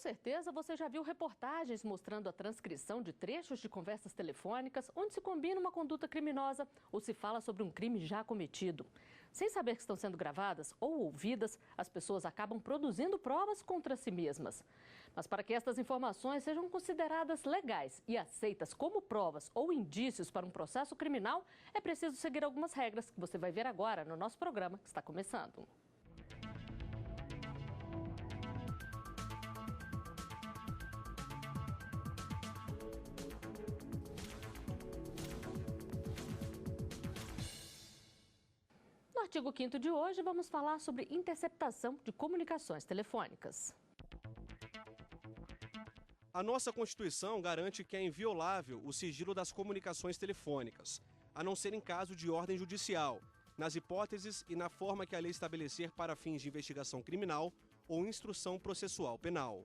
certeza você já viu reportagens mostrando a transcrição de trechos de conversas telefônicas onde se combina uma conduta criminosa ou se fala sobre um crime já cometido. Sem saber que estão sendo gravadas ou ouvidas, as pessoas acabam produzindo provas contra si mesmas. Mas para que estas informações sejam consideradas legais e aceitas como provas ou indícios para um processo criminal, é preciso seguir algumas regras que você vai ver agora no nosso programa que está começando. No artigo 5º de hoje, vamos falar sobre interceptação de comunicações telefônicas. A nossa Constituição garante que é inviolável o sigilo das comunicações telefônicas, a não ser em caso de ordem judicial, nas hipóteses e na forma que a lei estabelecer para fins de investigação criminal ou instrução processual penal.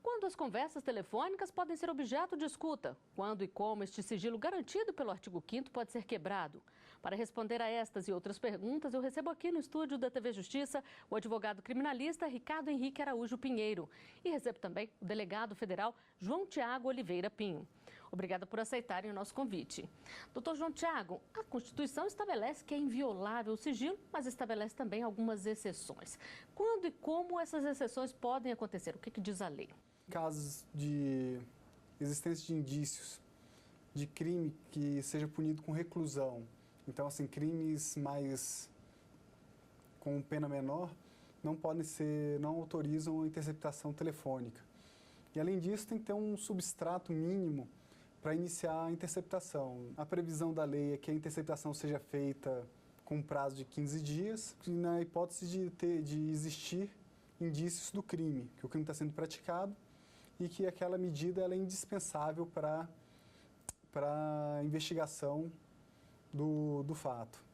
Quando as conversas telefônicas podem ser objeto de escuta? Quando e como este sigilo garantido pelo artigo 5º pode ser quebrado? Para responder a estas e outras perguntas, eu recebo aqui no estúdio da TV Justiça o advogado criminalista Ricardo Henrique Araújo Pinheiro e recebo também o delegado federal João Tiago Oliveira Pinho. Obrigada por aceitarem o nosso convite. Doutor João Tiago, a Constituição estabelece que é inviolável o sigilo, mas estabelece também algumas exceções. Quando e como essas exceções podem acontecer? O que diz a lei? Casos de existência de indícios de crime que seja punido com reclusão, então assim, crimes mais com pena menor, não autorizam a interceptação telefônica. E além disso, tem que ter um substrato mínimo para iniciar a interceptação. A previsão da lei é que a interceptação seja feita com um prazo de 15 dias, na hipótese de existir indícios do crime, que o crime está sendo praticado e que aquela medida ela é indispensável para a investigação do fato.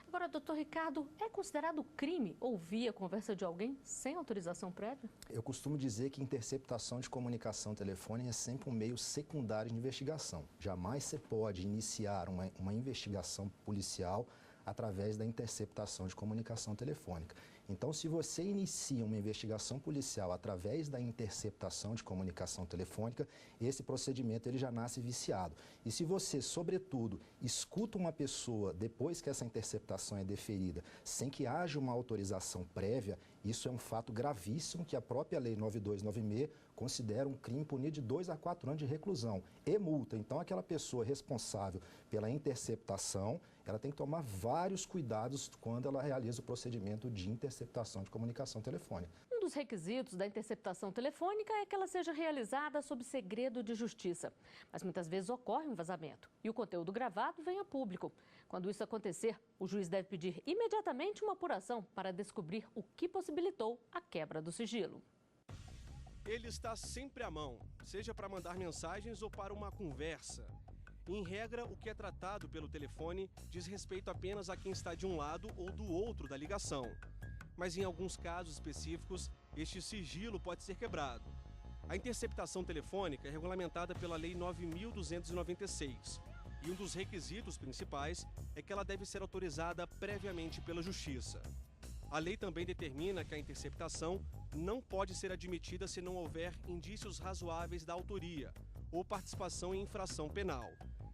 Agora, doutor Ricardo, é considerado crime ouvir a conversa de alguém sem autorização prévia? Eu costumo dizer que interceptação de comunicação telefônica é sempre um meio secundário de investigação. Jamais você pode iniciar uma investigação policial através da interceptação de comunicação telefônica. Então, se você inicia uma investigação policial através da interceptação de comunicação telefônica, esse procedimento ele já nasce viciado. E se você, sobretudo, escuta uma pessoa depois que essa interceptação é deferida, sem que haja uma autorização prévia, isso é um fato gravíssimo que a própria Lei 9296 considera um crime punido de 2 a 4 anos de reclusão e multa. Então, aquela pessoa responsável pela interceptação, ela tem que tomar vários cuidados quando ela realiza o procedimento de interceptação de comunicação telefônica. Um dos requisitos da interceptação telefônica é que ela seja realizada sob segredo de justiça. Mas muitas vezes ocorre um vazamento e o conteúdo gravado vem a público. Quando isso acontecer, o juiz deve pedir imediatamente uma apuração para descobrir o que possibilitou a quebra do sigilo. Ele está sempre à mão, seja para mandar mensagens ou para uma conversa. Em regra, o que é tratado pelo telefone diz respeito apenas a quem está de um lado ou do outro da ligação. Mas em alguns casos específicos, este sigilo pode ser quebrado. A interceptação telefônica é regulamentada pela Lei 9.296 e um dos requisitos principais é que ela deve ser autorizada previamente pela Justiça. A lei também determina que a interceptação não pode ser admitida se não houver indícios razoáveis da autoria ou participação em infração penal,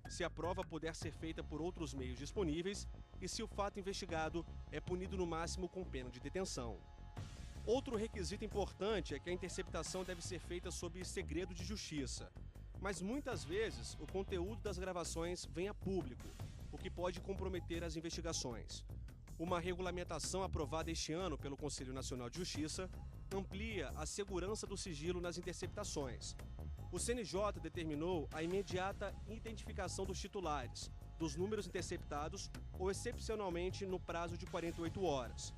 se a prova puder ser feita por outros meios disponíveis e se o fato investigado é punido no máximo com pena de detenção. Outro requisito importante é que a interceptação deve ser feita sob segredo de justiça, mas muitas vezes o conteúdo das gravações vem a público, o que pode comprometer as investigações. Uma regulamentação aprovada este ano pelo Conselho Nacional de Justiça amplia a segurança do sigilo nas interceptações. O CNJ determinou a imediata identificação dos titulares, dos números interceptados ou excepcionalmente no prazo de 48 horas.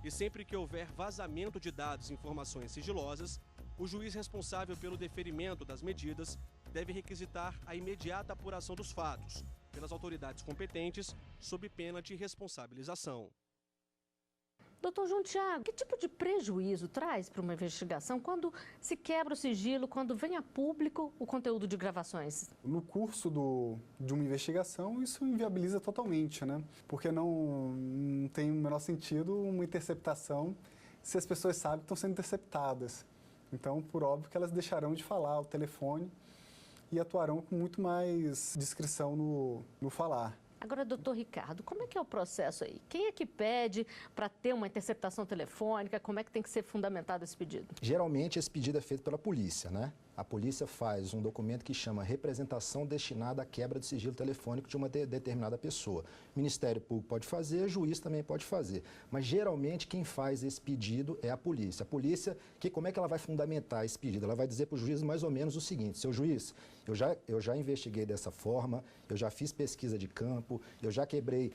E sempre que houver vazamento de dados e informações sigilosas, o juiz responsável pelo deferimento das medidas deve requisitar a imediata apuração dos fatos pelas autoridades competentes, sob pena de responsabilização. Doutor João Tiago, que tipo de prejuízo traz para uma investigação quando se quebra o sigilo, quando vem a público o conteúdo de gravações? No curso de uma investigação, isso inviabiliza totalmente, né? Porque não tem o menor sentido uma interceptação se as pessoas sabem que estão sendo interceptadas. Então, por óbvio que elas deixarão de falar ao telefone e atuarão com muito mais discrição no falar. Agora, doutor Ricardo, como é que é o processo aí? Quem é que pede para ter uma interceptação telefônica? Como é que tem que ser fundamentado esse pedido? Geralmente, esse pedido é feito pela polícia, né? A polícia faz um documento que chama representação destinada à quebra de sigilo telefônico de uma determinada pessoa. O Ministério Público pode fazer, o juiz também pode fazer. Mas, geralmente, quem faz esse pedido é a polícia. A polícia, como é que ela vai fundamentar esse pedido? Ela vai dizer para o juiz mais ou menos o seguinte: seu juiz, eu já investiguei dessa forma, eu já fiz pesquisa de campo, eu já quebrei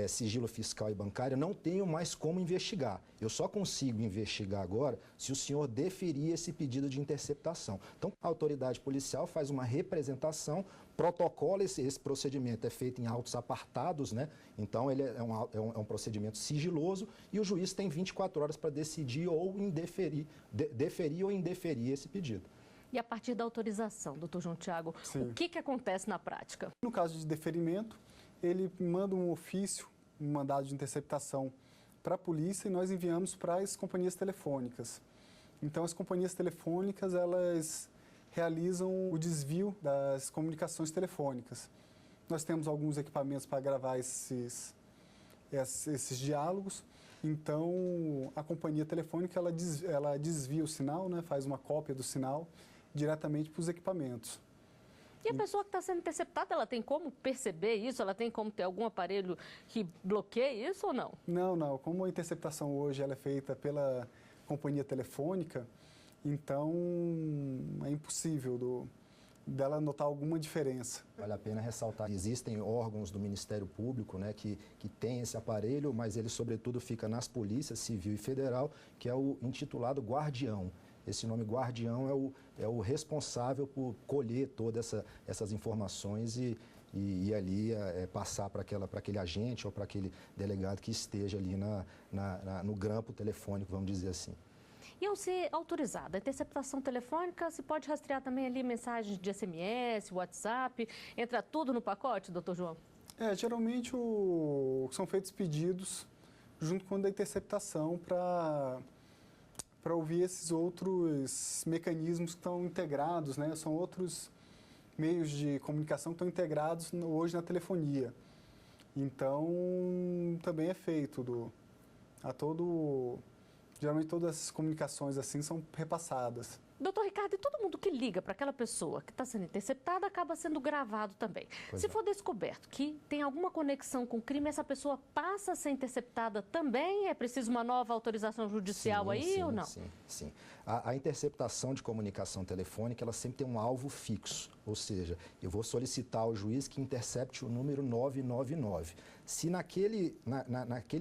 sigilo fiscal e bancário, não tenho mais como investigar. Eu só consigo investigar agora se o senhor deferir esse pedido de interceptação. Então, a autoridade policial faz uma representação, protocola esse procedimento, é feito em autos apartados, né? Então, ele é um procedimento sigiloso e o juiz tem 24 horas para decidir ou deferir ou indeferir esse pedido. E a partir da autorização, doutor João Tiago, o que acontece na prática? No caso de deferimento, ele manda um ofício, um mandado de interceptação para a polícia e nós enviamos para as companhias telefônicas. Então, as companhias telefônicas, elas realizam o desvio das comunicações telefônicas. Nós temos alguns equipamentos para gravar esses diálogos. Então, a companhia telefônica, ela desvia o sinal, né, faz uma cópia do sinal diretamente para os equipamentos. E a pessoa que está sendo interceptada, ela tem como perceber isso? Ela tem como ter algum aparelho que bloqueie isso ou não? Não. Como a interceptação hoje ela é feita pela companhia telefônica, então é impossível dela notar alguma diferença. Vale a pena ressaltar que existem órgãos do Ministério Público, né, que têm esse aparelho, mas ele, sobretudo, fica nas polícias civil e federal, que é o intitulado Guardião. Esse nome Guardião é o responsável por colher todas essas informações e ali passar para aquele agente ou para aquele delegado que esteja ali no grampo telefônico, vamos dizer assim. E ao ser autorizada a interceptação telefônica, se pode rastrear também ali mensagens de SMS, WhatsApp, entra tudo no pacote, doutor João? Geralmente são feitos pedidos junto com a interceptação para ouvir esses outros mecanismos que estão integrados, né? São outros meios de comunicação que estão integrados hoje na telefonia. Então, também é feito geralmente todas as comunicações assim são repassadas. Doutor Ricardo, e todo mundo que liga para aquela pessoa que está sendo interceptada acaba sendo gravado também. Se for descoberto que tem alguma conexão com o crime, essa pessoa passa a ser interceptada também? É preciso uma nova autorização judicial ou não? Sim. A interceptação de comunicação telefônica, ela sempre tem um alvo fixo. Ou seja, eu vou solicitar ao juiz que intercepte o número 999. Se naquele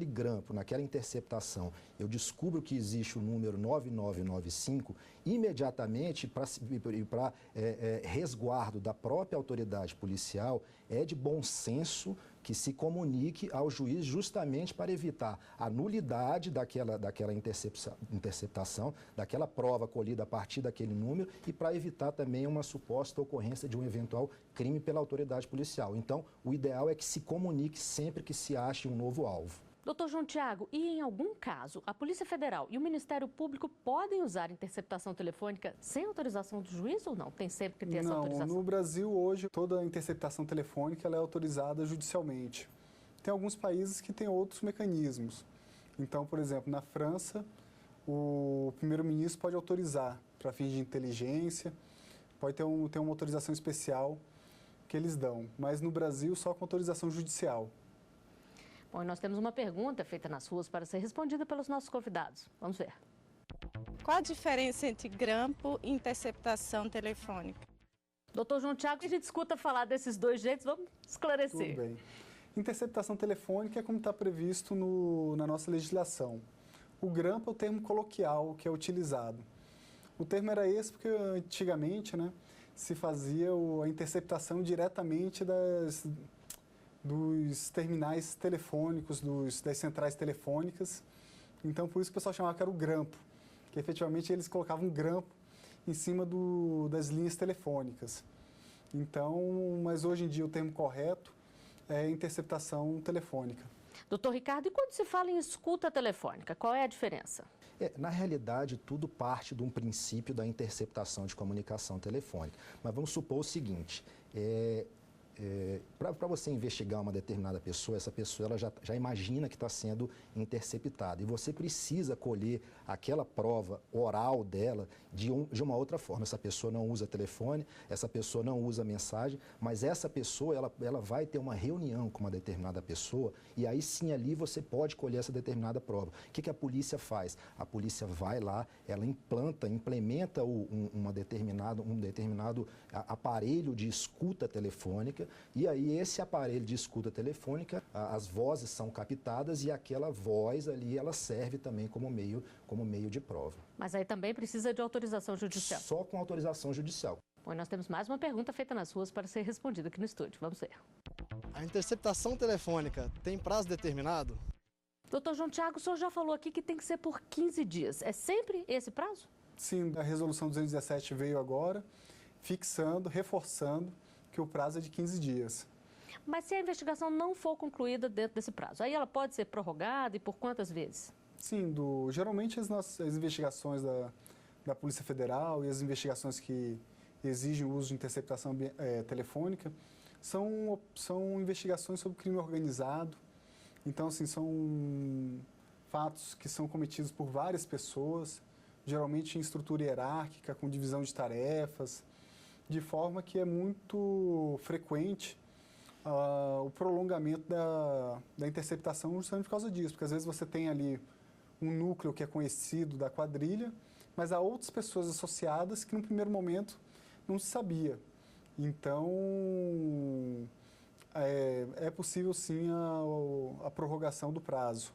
grampo, naquela interceptação, eu descubro que existe o número 9995, imediatamente, para resguardo da própria autoridade policial, é de bom senso que se comunique ao juiz justamente para evitar a nulidade daquela interceptação, daquela prova colhida a partir daquele número e para evitar também uma suposta ocorrência de um eventual crime pela autoridade policial. Então, o ideal é que se comunique sempre que se ache um novo alvo. Doutor João Tiago, e em algum caso, a Polícia Federal e o Ministério Público podem usar interceptação telefônica sem autorização do juiz ou não? Tem sempre que ter essa autorização? No Brasil, hoje, toda a interceptação telefônica ela é autorizada judicialmente. Tem alguns países que têm outros mecanismos. Então, por exemplo, na França, o primeiro-ministro pode autorizar para fins de inteligência, pode ter uma autorização especial que eles dão. Mas no Brasil, só com autorização judicial. Bom, e nós temos uma pergunta feita nas ruas para ser respondida pelos nossos convidados. Vamos ver. Qual a diferença entre grampo e interceptação telefônica? Doutor João Tiago, a gente escuta falar desses dois jeitos, vamos esclarecer. Tudo bem. Interceptação telefônica é como está previsto na nossa legislação. O grampo é o termo coloquial que é utilizado. O termo era esse porque antigamente, né, se fazia a interceptação diretamente dos terminais telefônicos, das centrais telefônicas. Então, por isso que o pessoal chamava que era o grampo, que efetivamente eles colocavam um grampo em cima das linhas telefônicas. Então, mas hoje em dia o termo correto é interceptação telefônica. Doutor Ricardo, e quando se fala em escuta telefônica, qual é a diferença? Na realidade, tudo parte de um princípio da interceptação de comunicação telefônica. Mas vamos supor o seguinte, para você investigar uma determinada pessoa, essa pessoa ela já imagina que está sendo interceptada e você precisa colher aquela prova oral dela de uma outra forma. Essa pessoa não usa telefone, essa pessoa não usa mensagem, mas essa pessoa ela vai ter uma reunião com uma determinada pessoa e aí sim ali você pode colher essa determinada prova. O que a polícia faz? A polícia vai lá, ela implementa um determinado aparelho de escuta telefônica. E aí esse aparelho de escuta telefônica, as vozes são captadas e aquela voz ali, ela serve também como meio de prova. Mas aí também precisa de autorização judicial? Só com autorização judicial. Bom, nós temos mais uma pergunta feita nas ruas para ser respondida aqui no estúdio. Vamos ver. A interceptação telefônica tem prazo determinado? Doutor João Tiago, o senhor já falou aqui que tem que ser por 15 dias. É sempre esse prazo? Sim, a resolução 217 veio agora, fixando, reforçando que o prazo é de 15 dias. Mas se a investigação não for concluída dentro desse prazo, aí ela pode ser prorrogada e por quantas vezes? Sim, geralmente as investigações da Polícia Federal e as investigações que exigem o uso de interceptação telefônica são investigações sobre crime organizado. Então, assim, são fatos que são cometidos por várias pessoas, geralmente em estrutura hierárquica, com divisão de tarefas, de forma que é muito frequente o prolongamento da interceptação justamente por causa disso, porque às vezes você tem ali um núcleo que é conhecido da quadrilha, mas há outras pessoas associadas que no primeiro momento não se sabia. Então, é possível sim a prorrogação do prazo,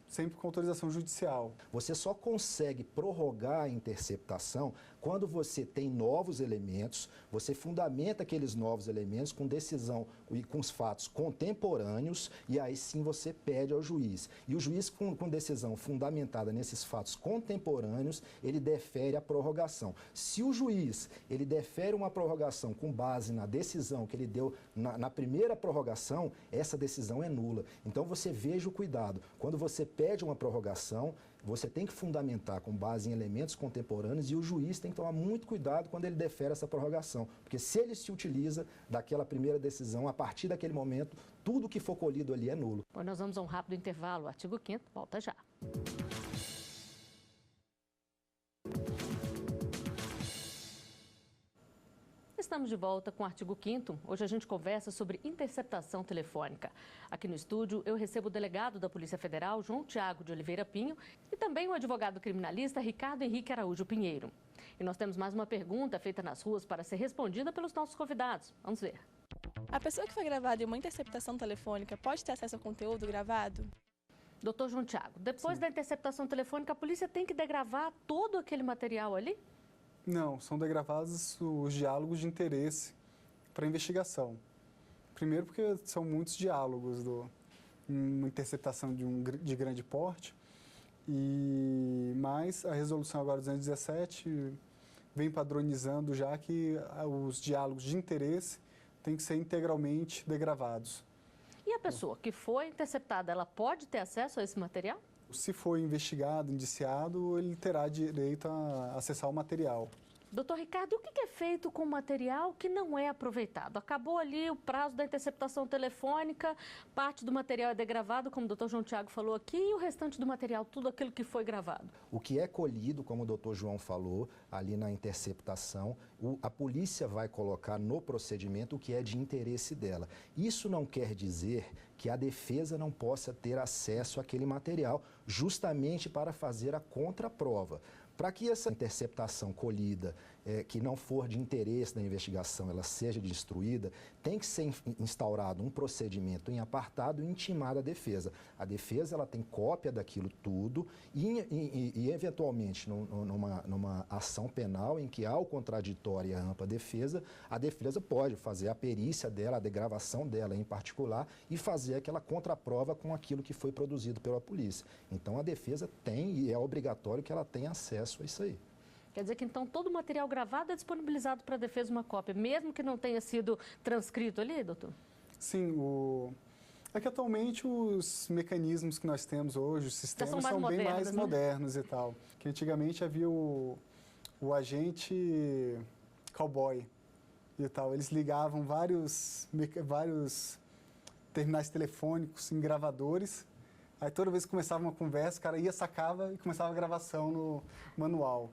sempre com autorização judicial. Você só consegue prorrogar a interceptação quando você tem novos elementos, você fundamenta aqueles novos elementos com decisão e com os fatos contemporâneos e aí sim você pede ao juiz. E o juiz com decisão fundamentada nesses fatos contemporâneos, ele defere a prorrogação. Se o juiz ele defere uma prorrogação com base na decisão que ele deu na primeira prorrogação, essa decisão é nula. Então você veja o cuidado. Quando você pede uma prorrogação, você tem que fundamentar com base em elementos contemporâneos e o juiz tem que tomar muito cuidado quando ele defere essa prorrogação. Porque se ele se utiliza daquela primeira decisão, a partir daquele momento, tudo que for colhido ali é nulo. Bom, nós vamos a um rápido intervalo. O artigo 5º volta já. Estamos de volta com o artigo 5º. Hoje a gente conversa sobre interceptação telefônica. Aqui no estúdio eu recebo o delegado da Polícia Federal, João Tiago de Oliveira Pinho, e também o advogado criminalista Ricardo Henrique Araújo Pinheiro. E nós temos mais uma pergunta feita nas ruas para ser respondida pelos nossos convidados. Vamos ver. A pessoa que foi gravada em uma interceptação telefônica pode ter acesso ao conteúdo gravado? Doutor João Tiago, depois da interceptação telefônica, a polícia tem que degravar todo aquele material ali? Não, são degravados os diálogos de interesse para a investigação. Primeiro porque são muitos diálogos, uma interceptação de grande porte, mas a resolução agora 217 vem padronizando já que os diálogos de interesse têm que ser integralmente degravados. E a pessoa que foi interceptada, ela pode ter acesso a esse material? Se for investigado, indiciado, ele terá direito a acessar o material. Doutor Ricardo, e o que é feito com o material que não é aproveitado? Acabou ali o prazo da interceptação telefônica, parte do material é degravado, como o doutor João Tiago falou aqui, e o restante do material, tudo aquilo que foi gravado? O que é colhido, como o doutor João falou, ali na interceptação, a polícia vai colocar no procedimento o que é de interesse dela. Isso não quer dizer que a defesa não possa ter acesso àquele material, justamente para fazer a contraprova. Para que essa interceptação colhida, que não for de interesse da investigação, ela seja destruída, tem que ser instaurado um procedimento em apartado e intimado à defesa. A defesa ela tem cópia daquilo tudo e eventualmente, numa ação penal em que há o contraditório e a ampla defesa, a defesa pode fazer a perícia dela, a degravação dela em particular e fazer aquela contraprova com aquilo que foi produzido pela polícia. Então, a defesa tem e é obrigatório que ela tenha acesso a isso aí. Quer dizer que, então, todo o material gravado é disponibilizado para a defesa uma cópia, mesmo que não tenha sido transcrito ali, doutor? Sim, É que atualmente os mecanismos que nós temos hoje, os sistemas são bem mais modernos e tal. Que antigamente havia o agente cowboy e tal. Eles ligavam vários terminais telefônicos em gravadores. Aí toda vez que começava uma conversa, o cara ia, sacava e começava a gravação no manual.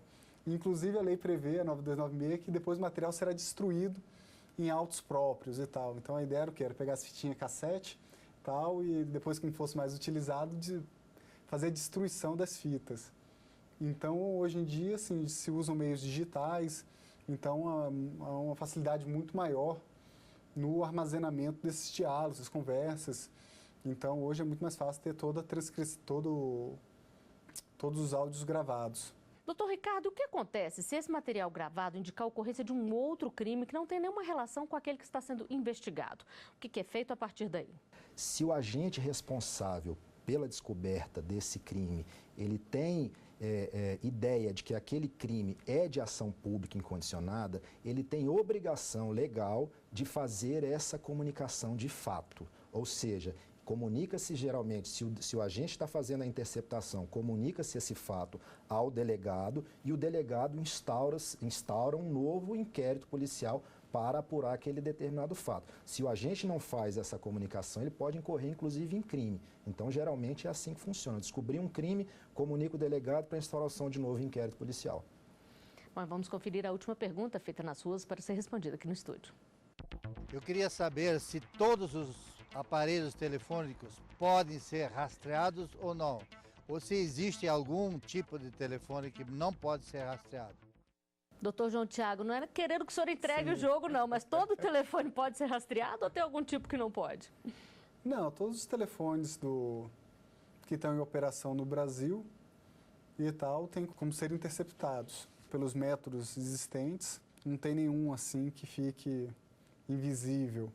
Inclusive a lei prevê, a 9296, que depois o material será destruído em autos próprios e tal. Então a ideia era o quê? Era pegar as fitinhas cassete e tal, e depois que não fosse mais utilizado, de fazer a destruição das fitas. Então hoje em dia, assim, se usam meios digitais, então há uma facilidade muito maior no armazenamento desses diálogos, das conversas. Então hoje é muito mais fácil ter toda a transcrição, todos os áudios gravados. Doutor Ricardo, o que acontece se esse material gravado indicar a ocorrência de um outro crime que não tem nenhuma relação com aquele que está sendo investigado? O que é feito a partir daí? Se o agente responsável pela descoberta desse crime, ele tem ideia de que aquele crime é de ação pública incondicionada, ele tem obrigação legal de fazer essa comunicação de fato. Ou seja, comunica-se geralmente, se o agente está fazendo a interceptação, comunica-se esse fato ao delegado e o delegado instaura um novo inquérito policial para apurar aquele determinado fato. Se o agente não faz essa comunicação, ele pode incorrer, inclusive, em crime. Então, geralmente, é assim que funciona. Descobrir um crime, comunica o delegado para a instauração de novo inquérito policial. Bom, vamos conferir a última pergunta feita nas ruas para ser respondida aqui no estúdio. Eu queria saber se todos os aparelhos telefônicos podem ser rastreados ou não. Ou se existe algum tipo de telefone que não pode ser rastreado. Doutor João Tiago, não era querendo que o senhor entregue o jogo, não, mas todo telefone pode ser rastreado ou tem algum tipo que não pode? Não, todos os telefones que estão em operação no Brasil e tal, tem como ser interceptados pelos métodos existentes. Não tem nenhum assim que fique invisível.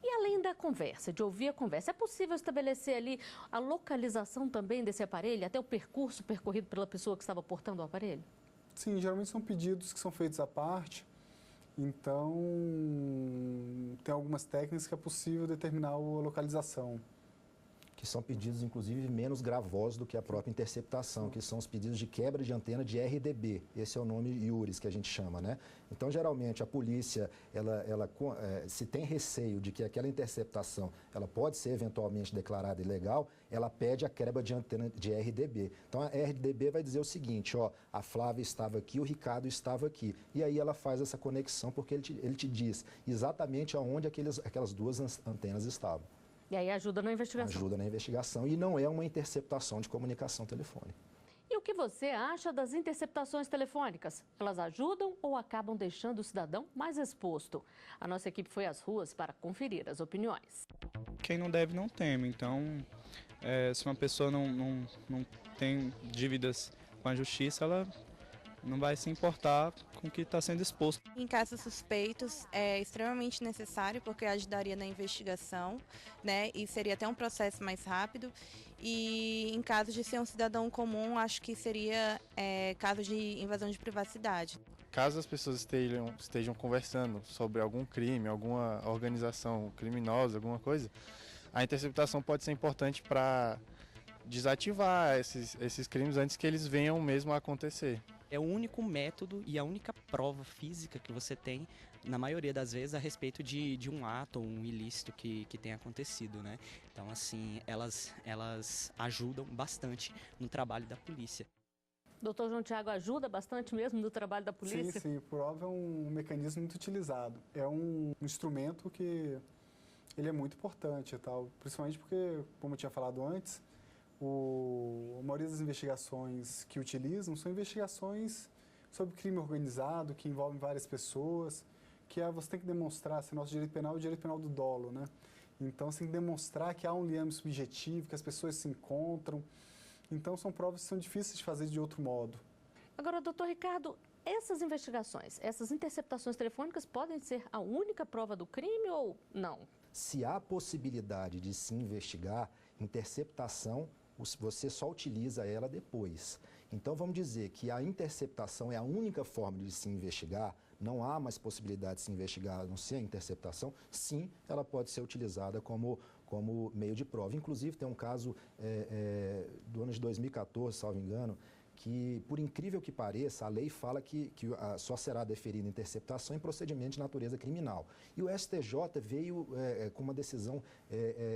E além da conversa, de ouvir a conversa, é possível estabelecer ali a localização também desse aparelho, até o percurso percorrido pela pessoa que estava portando o aparelho? Sim, geralmente são pedidos que são feitos à parte, então tem algumas técnicas que é possível determinar a localização. Que são pedidos, inclusive, menos gravosos do que a própria interceptação, que são os pedidos de quebra de antena de RDB. Esse é o nome IURIS que a gente chama, né? Então, geralmente, a polícia, se tem receio de que aquela interceptação ela pode ser eventualmente declarada ilegal, ela pede a quebra de antena de RDB. Então, a RDB vai dizer o seguinte, ó, a Flávia estava aqui, o Ricardo estava aqui. E aí ela faz essa conexão porque ele te diz exatamente aonde aquelas duas antenas estavam. E aí ajuda na investigação. Ajuda na investigação e não é uma interceptação de comunicação telefônica. E o que você acha das interceptações telefônicas? Elas ajudam ou acabam deixando o cidadão mais exposto? A nossa equipe foi às ruas para conferir as opiniões. Quem não deve não teme, então se uma pessoa não tem dívidas com a justiça, ela não vai se importar com o que está sendo exposto. Em casos suspeitos, é extremamente necessário, porque ajudaria na investigação, né? E seria até um processo mais rápido. E em caso de ser um cidadão comum, acho que seria caso de invasão de privacidade. Caso as pessoas estejam conversando sobre algum crime, alguma organização criminosa, alguma coisa, a interceptação pode ser importante para desativar esses crimes antes que eles venham mesmo a acontecer. É o único método e a única prova física que você tem, na maioria das vezes, a respeito de um ato ou um ilícito que tenha acontecido, né? Então, assim, elas ajudam bastante no trabalho da polícia. Doutor João Tiago, ajuda bastante mesmo no trabalho da polícia? Sim, prova é um mecanismo muito utilizado. É um instrumento que ele é muito importante e tal, principalmente porque, como eu tinha falado antes, a maioria das investigações que utilizam são investigações sobre crime organizado, que envolvem várias pessoas, que você tem que demonstrar, se nosso direito penal é o direito penal do dolo, né? Então, você tem que demonstrar que há um liame subjetivo, que as pessoas se encontram. Então, são provas que são difíceis de fazer de outro modo. Agora, doutor Ricardo, essas investigações, essas interceptações telefônicas podem ser a única prova do crime ou não? Se há possibilidade de se investigar, interceptação, você só utiliza ela depois. Então, vamos dizer que a interceptação é a única forma de se investigar, não há mais possibilidade de se investigar a não ser a interceptação, sim, ela pode ser utilizada como como meio de prova. Inclusive, tem um caso do ano de 2014, salvo engano, que, por incrível que pareça, a lei fala que só será deferida interceptação em procedimento de natureza criminal. E o STJ veio com uma decisão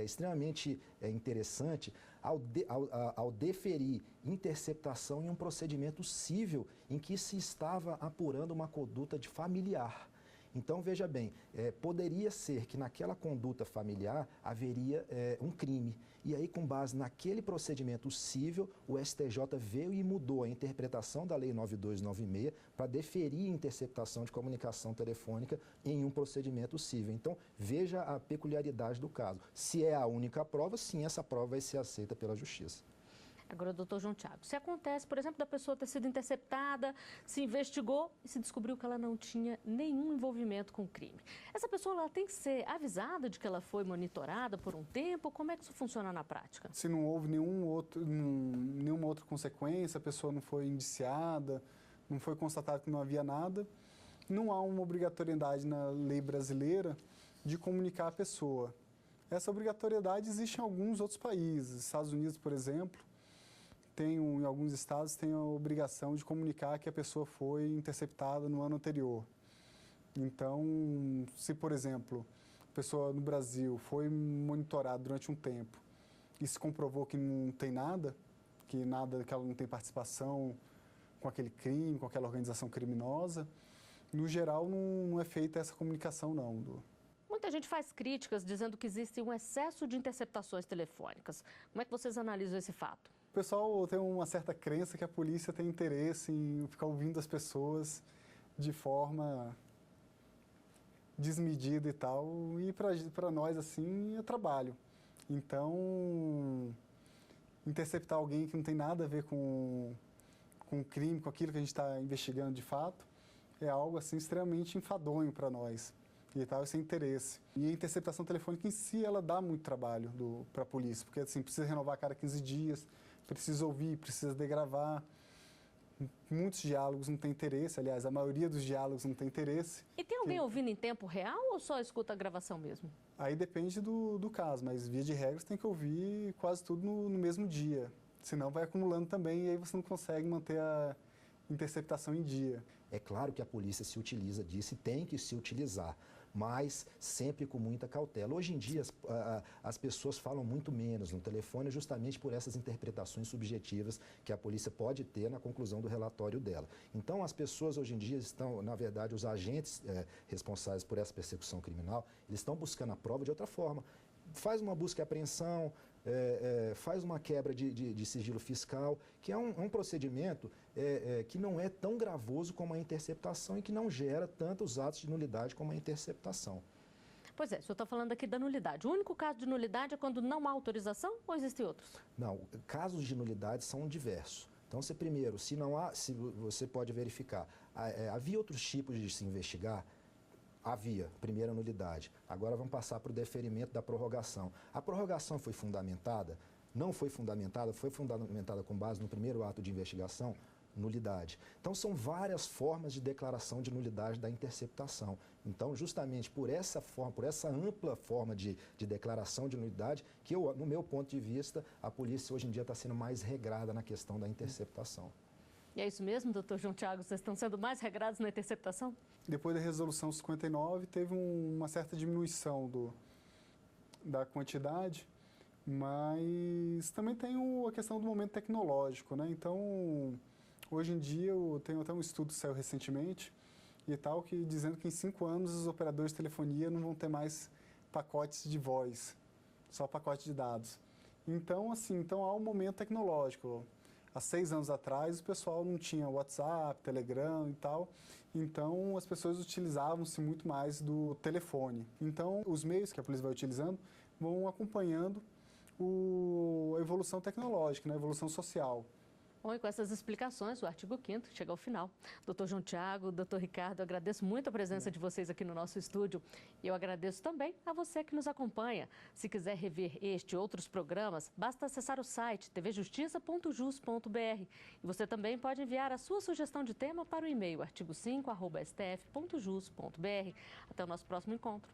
extremamente interessante ao deferir interceptação em um procedimento cível em que se estava apurando uma conduta de familiar. Então, veja bem, poderia ser que naquela conduta familiar haveria um crime. E aí, com base naquele procedimento cível, o STJ veio e mudou a interpretação da Lei 9296 para deferir interceptação de comunicação telefônica em um procedimento cível. Então, veja a peculiaridade do caso. Se é a única prova, sim, essa prova vai ser aceita pela Justiça. Agora, doutor João Tiago, se acontece, por exemplo, da pessoa ter sido interceptada, se investigou e se descobriu que ela não tinha nenhum envolvimento com o crime. Essa pessoa ela tem que ser avisada de que ela foi monitorada por um tempo? Como é que isso funciona na prática? Se não houve nenhuma outra consequência, a pessoa não foi indiciada, não foi constatado que não havia nada, não há uma obrigatoriedade na lei brasileira de comunicar a pessoa. Essa obrigatoriedade existe em alguns outros países. Estados Unidos, por exemplo, em alguns estados, tem a obrigação de comunicar que a pessoa foi interceptada no ano anterior. Então, se, por exemplo, a pessoa no Brasil foi monitorada durante um tempo e se comprovou que não tem nada, que ela não tem participação com aquele crime, com aquela organização criminosa, no geral não é feita essa comunicação, não. Muita gente faz críticas dizendo que existe um excesso de interceptações telefônicas. Como é que vocês analisam esse fato? O pessoal tem uma certa crença que a polícia tem interesse em ficar ouvindo as pessoas de forma desmedida e tal, e para nós, assim, é trabalho. Então, interceptar alguém que não tem nada a ver com o crime, com aquilo que a gente está investigando de fato, é algo, assim, extremamente enfadonho para nós. E tal, esse interesse. E a interceptação telefônica em si, ela dá muito trabalho para a polícia, porque, assim, precisa renovar a cada 15 dias, precisa ouvir, precisa degravar. Muitos diálogos não têm interesse, aliás, a maioria dos diálogos não tem interesse. E tem alguém ouvindo em tempo real ou só escuta a gravação mesmo? Aí depende do caso, mas via de regra você tem que ouvir quase tudo no mesmo dia. Senão vai acumulando também e aí você não consegue manter a interceptação em dia. É claro que a polícia se utiliza disso e tem que se utilizar, mas sempre com muita cautela. Hoje em dia, as pessoas falam muito menos no telefone justamente por essas interpretações subjetivas que a polícia pode ter na conclusão do relatório dela. Então, as pessoas hoje em dia estão, na verdade, os agentes responsáveis por essa persecução criminal, eles estão buscando a prova de outra forma. Faz uma busca e apreensão, faz uma quebra de sigilo fiscal, que é um procedimento que não é tão gravoso como a interceptação e que não gera tantos atos de nulidade como a interceptação. Pois é, o senhor está falando aqui da nulidade. O único caso de nulidade é quando não há autorização ou existem outros? Não, casos de nulidade são diversos. Então, primeiro, se você pode verificar, havia outros tipos de se investigar? Havia, primeira nulidade. Agora vamos passar para o deferimento da prorrogação. A prorrogação foi fundamentada? Não foi fundamentada com base no primeiro ato de investigação? Nulidade. Então, são várias formas de declaração de nulidade da interceptação. Então, justamente por essa ampla forma de declaração de nulidade, que no meu ponto de vista, a polícia hoje em dia está sendo mais regrada na questão da interceptação. E é isso mesmo, doutor João Tiago? Vocês estão sendo mais regrados na interceptação? Depois da resolução 59, teve uma certa diminuição da quantidade, mas também tem a questão do momento tecnológico, né? Então, hoje em dia, tem até um estudo que saiu recentemente, e tal, dizendo que em 5 anos os operadores de telefonia não vão ter mais pacotes de voz, só pacote de dados. Então, há um momento tecnológico. Há 6 anos atrás, o pessoal não tinha WhatsApp, Telegram e tal, então as pessoas utilizavam-se muito mais do telefone. Então, os meios que a polícia vai utilizando vão acompanhando a evolução tecnológica, né, a evolução social. Bom, e com essas explicações, o artigo 5º chega ao final. Doutor João Tiago, doutor Ricardo, eu agradeço muito a presença de vocês aqui no nosso estúdio. E eu agradeço também a você que nos acompanha. Se quiser rever este e outros programas, basta acessar o site tvjustiça.jus.br. E você também pode enviar a sua sugestão de tema para o e-mail artigo5@stf.jus.br. Até o nosso próximo encontro.